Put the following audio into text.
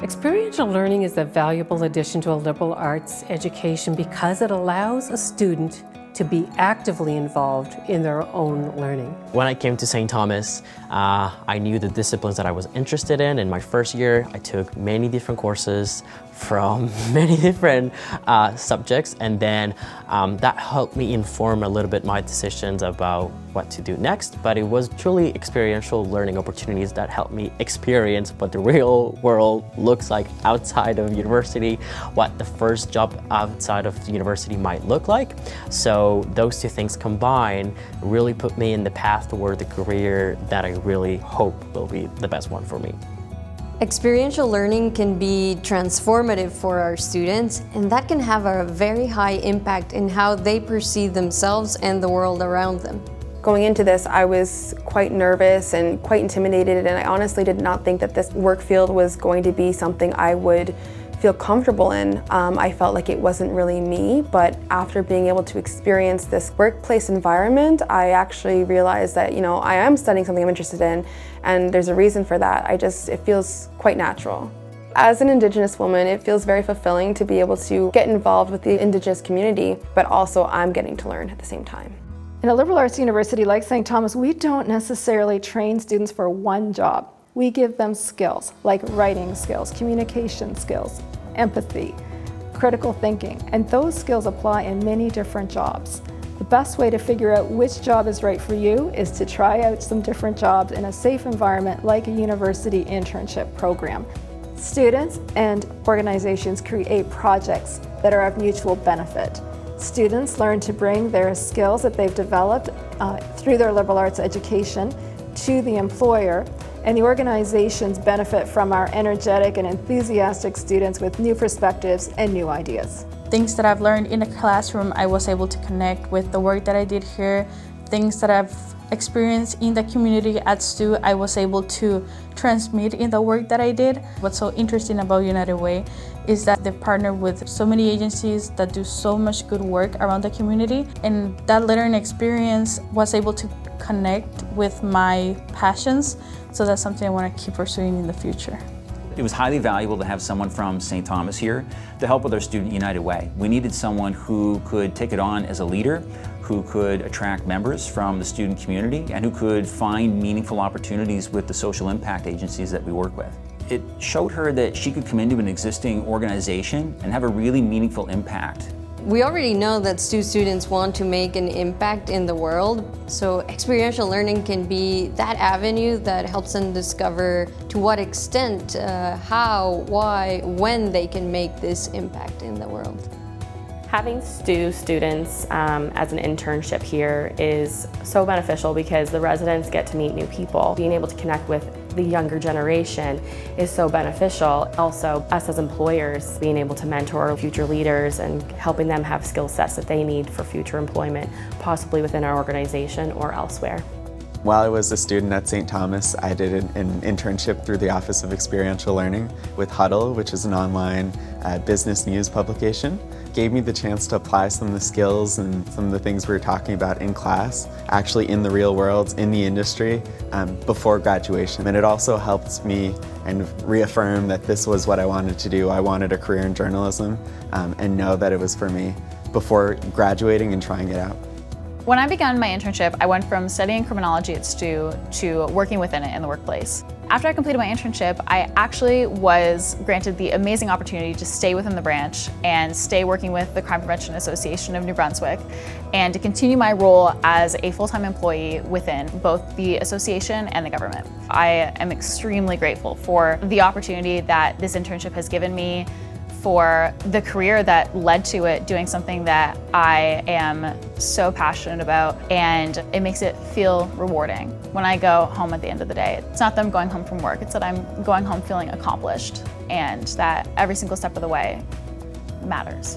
Experiential learning is a valuable addition to a liberal arts education because it allows a student to be actively involved in their own learning. When I came to St. Thomas, I knew the disciplines that I was interested in. In my first year, I took many different courses from many different subjects, and then that helped me inform a little bit my decisions about what to do next. But it was truly experiential learning opportunities that helped me experience what the real world looks like outside of university, what the first job outside of the university might look like. So those two things combined really put me in the path toward the career that I really hope will be the best one for me. Experiential learning can be transformative for our students, and that can have a very high impact in how they perceive themselves and the world around them. Going into this, I was quite nervous and quite intimidated, and I honestly did not think that this work field was going to be something I would feel comfortable in. I felt like it wasn't really me, but after being able to experience this workplace environment, I actually realized that, I am studying something I'm interested in, and there's a reason for that. It feels quite natural. As an Indigenous woman, it feels very fulfilling to be able to get involved with the Indigenous community, but also I'm getting to learn at the same time. In a liberal arts university like St. Thomas, we don't necessarily train students for one job. We give them skills like writing skills, communication skills, empathy, critical thinking, and those skills apply in many different jobs. The best way to figure out which job is right for you is to try out some different jobs in a safe environment like a university internship program. Students and organizations create projects that are of mutual benefit. Students learn to bring their skills that they've developed through their liberal arts education to the employer, and the organizations benefit from our energetic and enthusiastic students with new perspectives and new ideas. Things that I've learned in the classroom, I was able to connect with the work that I did here. Things that I've experienced in the community at STU, I was able to transmit in the work that I did. What's so interesting about United Way is that they partner with so many agencies that do so much good work around the community, and that learning experience was able to connect with my passions, so that's something I want to keep pursuing in the future. It was highly valuable to have someone from St. Thomas here to help with our Student United Way. We needed someone who could take it on as a leader, who could attract members from the student community, and who could find meaningful opportunities with the social impact agencies that we work with. It showed her that she could come into an existing organization and have a really meaningful impact. We already know that STU students want to make an impact in the world, so experiential learning can be that avenue that helps them discover to what extent, how, why, when they can make this impact in the world. Having STU students as an internship here is so beneficial because the residents get to meet new people. Being able to connect with the younger generation is so beneficial. Also, us as employers, being able to mentor future leaders and helping them have skill sets that they need for future employment, possibly within our organization or elsewhere. While I was a student at St. Thomas, I did an internship through the Office of Experiential Learning with Huddle, which is an online business news publication. Gave me the chance to apply some of the skills and some of the things we were talking about in class, actually in the real world, in the industry, before graduation. And it also helped me and reaffirm that this was what I wanted to do. I wanted a career in journalism and know that it was for me before graduating and trying it out. When I began my internship, I went from studying criminology at STU to working within it in the workplace. After I completed my internship, I actually was granted the amazing opportunity to stay within the branch and stay working with the Crime Prevention Association of New Brunswick and to continue my role as a full-time employee within both the association and the government. I am extremely grateful for the opportunity that this internship has given me, for the career that led to it, doing something that I am so passionate about, and it makes it feel rewarding when I go home at the end of the day. It's not that I'm going home from work, it's that I'm going home feeling accomplished and that every single step of the way matters.